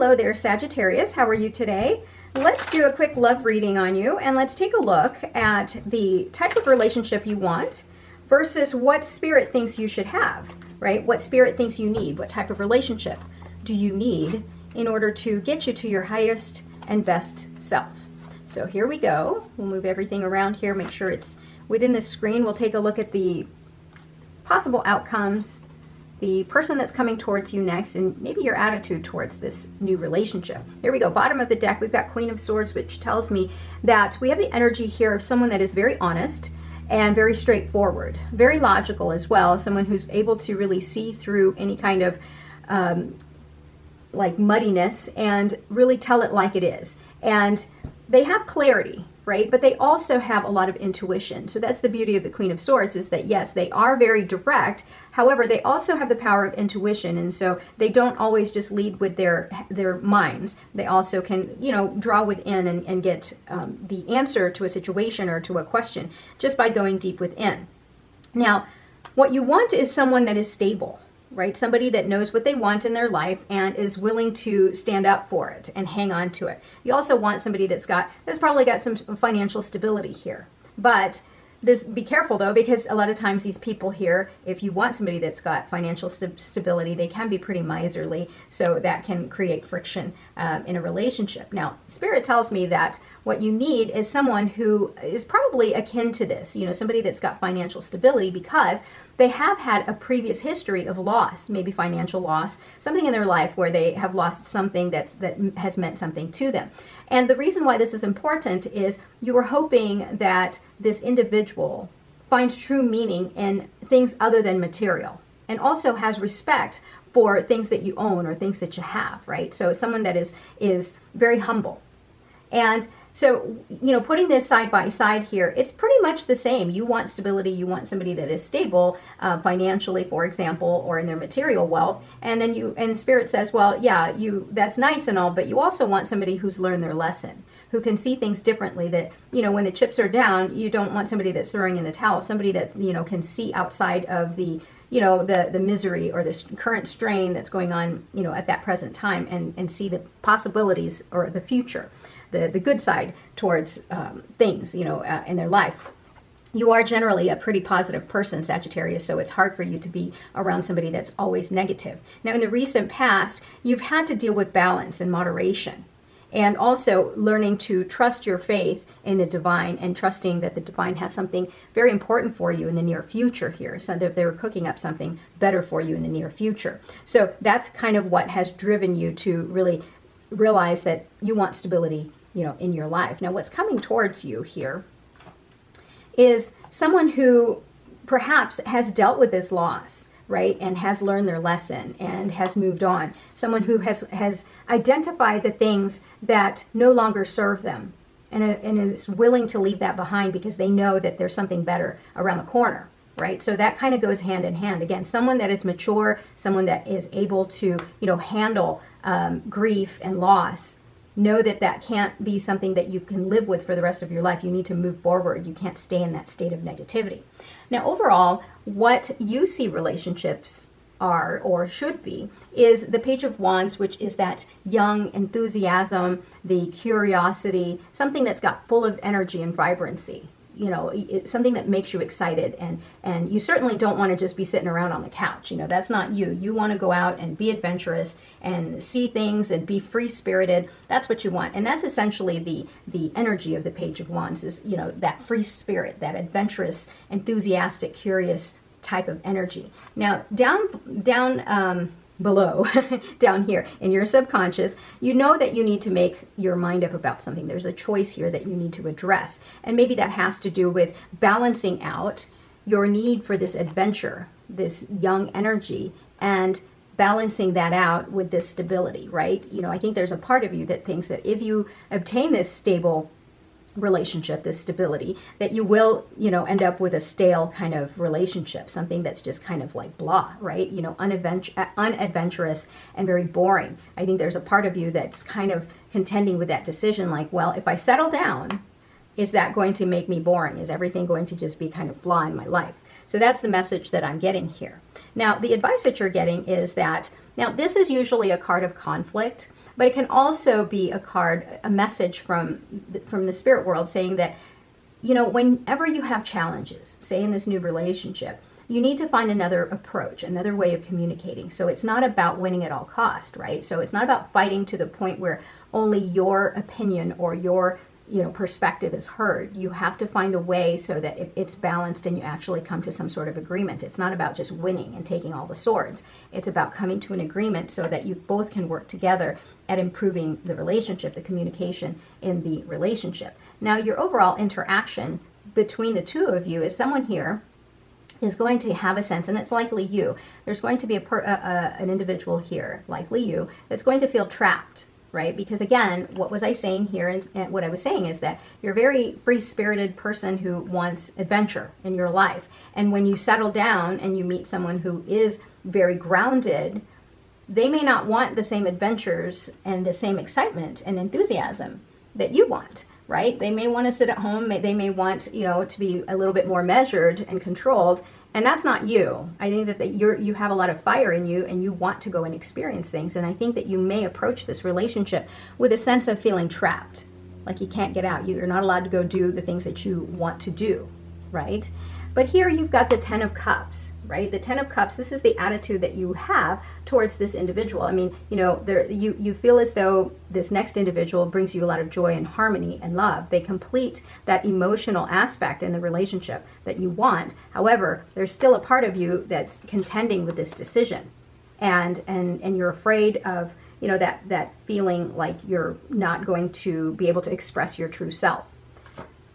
Hello there, Sagittarius. How are you today? Let's do a quick love reading on you, and let's take a look at the type of relationship you want versus what Spirit thinks you should have, right? What Spirit thinks you need. What type of relationship do you need in order to get you to your highest and best self? So here we go. We'll move everything around here, make sure it's within the screen. We'll take a look at the possible outcomes, the person that's coming towards you next, and maybe your attitude towards this new relationship. Here we go. Bottom of the deck, we've got Queen of Swords, which tells me that we have the energy here of someone that is very honest and very straightforward, very logical as well, someone who's able to really see through any kind of like muddiness and really tell it like it is. And they have clarity, right? But they also have a lot of intuition. So that's the beauty of the Queen of Swords, is that yes, they are very direct. However, they also have the power of intuition. And so they don't always just lead with their minds. They also can, you know, draw within and get the answer to a situation or to a question just by going deep within. Now, what you want is someone that is stable, right? Somebody that knows what they want in their life and is willing to stand up for it and hang on to it. You also want somebody that's probably got some financial stability here. But be careful though, because a lot of times these people here, if you want somebody that's got financial stability, they can be pretty miserly. So that can create friction in a relationship. Now, Spirit tells me that what you need is someone who is probably akin to this, you know, somebody that's got financial stability, because they have had a previous history of loss, maybe financial loss, something in their life where they have lost something that has meant something to them. And the reason why this is important is you are hoping that this individual finds true meaning in things other than material, and also has respect for things that you own or things that you have, right? So someone that is very humble. And so, you know, putting this side by side here, it's pretty much the same. You want stability. You want somebody that is stable financially, for example, or in their material wealth. And then Spirit says, well, yeah, that's nice and all, but you also want somebody who's learned their lesson, who can see things differently, that, you know, when the chips are down, you don't want somebody that's throwing in the towel, somebody that, you know, can see outside of the, you know, the misery or the current strain that's going on, you know, at that present time, and see the possibilities or the future. The good side towards things, you know, in their life. You are generally a pretty positive person, Sagittarius, so it's hard for you to be around somebody that's always negative. Now, in the recent past, you've had to deal with balance and moderation, and also learning to trust your faith in the divine, and trusting that the divine has something very important for you in the near future here, so that they're cooking up something better for you in the near future. So that's kind of what has driven you to really realize that you want stability, you know, in your life. Now, what's coming towards you here is someone who perhaps has dealt with this loss, right, and has learned their lesson and has moved on. Someone who has identified the things that no longer serve them, and is willing to leave that behind because they know that there's something better around the corner, right? So that kind of goes hand in hand. Again, someone that is mature, someone that is able to, you know, handle grief and loss. Know that that can't be something that you can live with for the rest of your life. You need to move forward. You can't stay in that state of negativity. Now, overall, what you see relationships are, or should be, is the Page of Wands, which is that young enthusiasm, the curiosity, something that's got full of energy and vibrancy. You know, it's something that makes you excited, and you certainly don't want to just be sitting around on the couch. You know, that's not you. You want to go out and be adventurous and see things and be free-spirited. That's what you want. And that's essentially the energy of the Page of Wands, is, you know, that free spirit, that adventurous, enthusiastic, curious type of energy. Now, down below, down here in your subconscious, you know that you need to make your mind up about something. There's a choice here that you need to address. And maybe that has to do with balancing out your need for this adventure, this young energy, and balancing that out with this stability, right? You know, I think there's a part of you that thinks that if you obtain this stable relationship, this stability, that you will, you know, end up with a stale kind of relationship, something that's just kind of like blah, right? You know, unadventurous and very boring. I think there's a part of you that's kind of contending with that decision, like, well, if I settle down, is that going to make me boring? Is everything going to just be kind of blah in my life? So that's the message that I'm getting here. Now, the advice that you're getting is that, now this is usually a card of conflict, But it can also be a card, a message from the spirit world saying that, you know, whenever you have challenges, say in this new relationship, you need to find another approach, another way of communicating. So it's not about winning at all cost, right? So it's not about fighting to the point where only your opinion or your, you know, perspective is heard. You have to find a way so that it's balanced and you actually come to some sort of agreement. It's not about just winning and taking all the swords. It's about coming to an agreement so that you both can work together at improving the relationship, the communication in the relationship. Now, your overall interaction between the two of you is someone here is going to have a sense, and it's likely you. There's going to be an individual here, likely you, that's going to feel trapped, right? Because again, what was I saying here? And what I was saying is that you're a very free-spirited person who wants adventure in your life. And when you settle down and you meet someone who is very grounded, they may not want the same adventures and the same excitement and enthusiasm that you want, right? They may want to sit at home. They may want, you know, to be a little bit more measured and controlled. And that's not you. I think that you have a lot of fire in you and you want to go and experience things. And I think that you may approach this relationship with a sense of feeling trapped, like you can't get out. You're not allowed to go do the things that you want to do, right? But here you've got the Ten of Cups, right? The Ten of Cups, this is the attitude that you have towards this individual. I mean, you know, you feel as though this next individual brings you a lot of joy and harmony and love. They complete that emotional aspect in the relationship that you want. However, there's still a part of you that's contending with this decision. And you're afraid of, you know, that feeling like you're not going to be able to express your true self.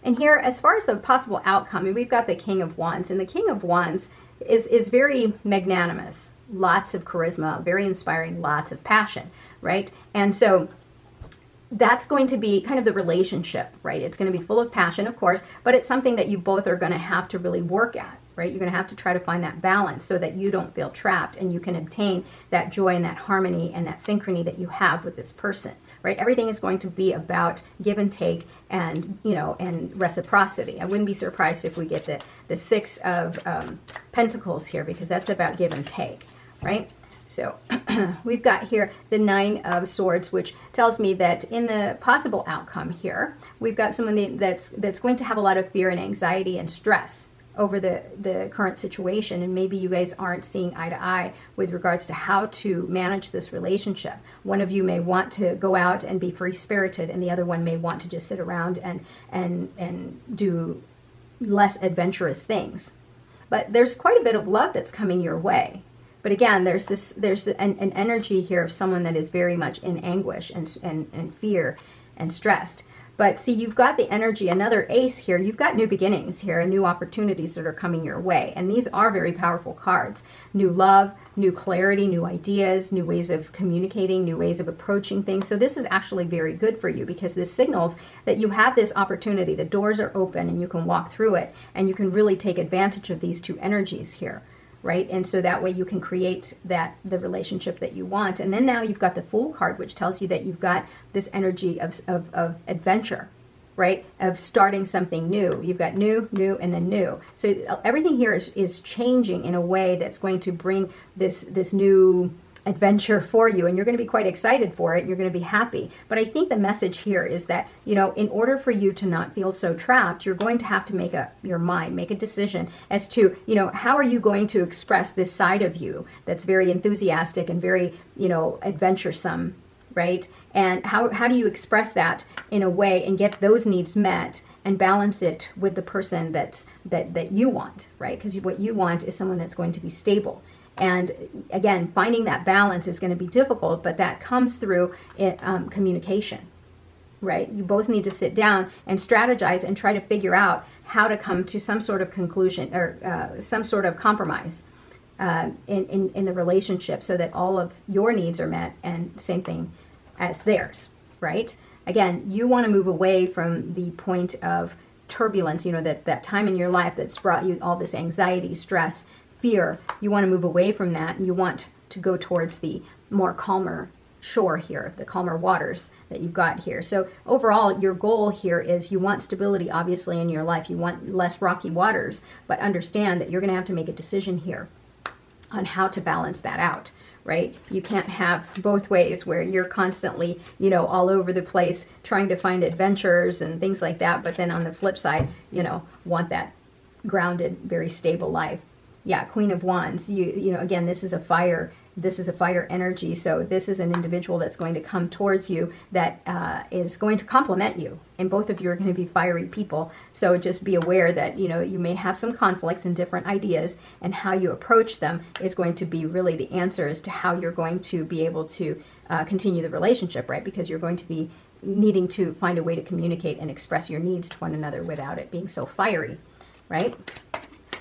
And here, as far as the possible outcome, I mean, we've got the King of Wands, and the King of Wands is very magnanimous, lots of charisma, very inspiring, lots of passion, right? And so that's going to be kind of the relationship, right? It's going to be full of passion, of course, but it's something that you both are going to have to really work at, right? You're going to have to try to find that balance so that you don't feel trapped and you can obtain that joy and that harmony and that synchrony that you have with this person, right? Everything is going to be about give and take and, you know, and reciprocity. I wouldn't be surprised if we get the Six of Pentacles here, because that's about give and take, right? So we've got here the Nine of Swords, which tells me that in the possible outcome here, we've got someone that's going to have a lot of fear and anxiety and stress over the current situation, and maybe you guys aren't seeing eye to eye with regards to how to manage this relationship. One of you may want to go out and be free-spirited, and the other one may want to just sit around and do less adventurous things. But there's quite a bit of love that's coming your way. But again, there's an energy here of someone that is very much in anguish and fear and stressed. But see, you've got the energy, another ace here. You've got new beginnings here and new opportunities that are coming your way. And these are very powerful cards. New love, new clarity, new ideas, new ways of communicating, new ways of approaching things. So this is actually very good for you because this signals that you have this opportunity. The doors are open and you can walk through it and you can really take advantage of these two energies here. Right? And so that way you can create the relationship that you want. And then now you've got the Fool card, which tells you that you've got this energy of adventure, right? Of starting something new. You've got new, and then new. So everything here is changing in a way that's going to bring this new adventure for you, and you're going to be quite excited for it. You're going to be happy. But I think the message here is that, you know, in order for you to not feel so trapped, you're going to have to make up your mind, make a decision as to, you know, how are you going to express this side of you that's very enthusiastic and very, you know, adventuresome, right? And how do you express that in a way and get those needs met and balance it with the person that you want, right? Because what you want is someone that's going to be stable. And again, finding that balance is going to be difficult, but that comes through communication, right? You both need to sit down and strategize and try to figure out how to come to some sort of conclusion or some sort of compromise in the relationship so that all of your needs are met and same thing as theirs, right? Again, you want to move away from the point of turbulence, you know, that time in your life that's brought you all this anxiety, stress, fear. You want to move away from that. You want to go towards the more calmer shore here, the calmer waters that you've got here. So overall, your goal here is you want stability, obviously, in your life. You want less rocky waters, but understand that you're going to have to make a decision here on how to balance that out, right? You can't have both ways where you're constantly, you know, all over the place trying to find adventures and things like that, but then on the flip side, you know, want that grounded, very stable life. Yeah, Queen of Wands, you know, again, this is a fire energy. So this is an individual that's going to come towards you that is going to complement you. And both of you are going to be fiery people. So just be aware that, you know, you may have some conflicts and different ideas, and how you approach them is going to be really the answer as to how you're going to be able to continue the relationship, right? Because you're going to be needing to find a way to communicate and express your needs to one another without it being so fiery, right?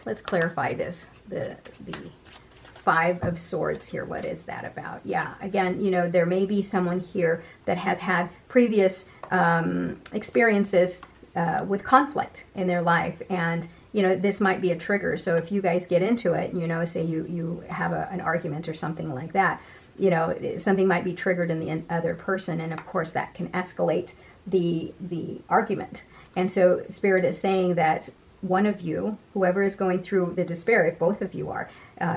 Let's clarify this. The Five of Swords here, what is that about? Yeah, again, you know, there may be someone here that has had previous experiences with conflict in their life, and you know, this might be a trigger. So if you guys get into it, you know, say you have an argument or something like that, you know, something might be triggered in the other person, and of course that can escalate the argument. And so Spirit is saying that one of you, whoever is going through the despair, if both of you are,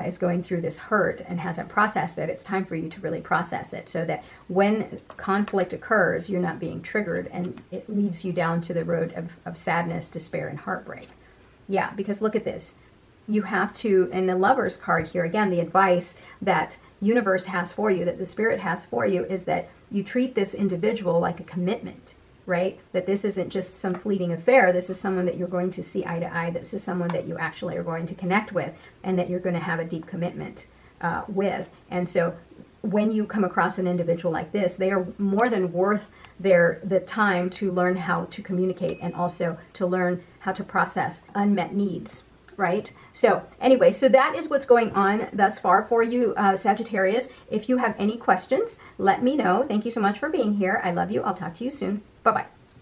is going through this hurt and hasn't processed it, it's time for you to really process it, so that when conflict occurs, you're not being triggered and it leads you down to the road of sadness, despair, and heartbreak. Yeah, because look at this. You have to, in the Lover's card here, again, the advice that universe has for you, that the Spirit has for you, is that you treat this individual like a commitment. Right? That this isn't just some fleeting affair. This is someone that you're going to see eye to eye. This is someone that you actually are going to connect with, and that you're going to have a deep commitment with. And so when you come across an individual like this, they are more than worth the time to learn how to communicate, and also to learn how to process unmet needs. Right? So anyway, so that is what's going on thus far for you, Sagittarius. If you have any questions, let me know. Thank you so much for being here. I love you. I'll talk to you soon. Bye-bye.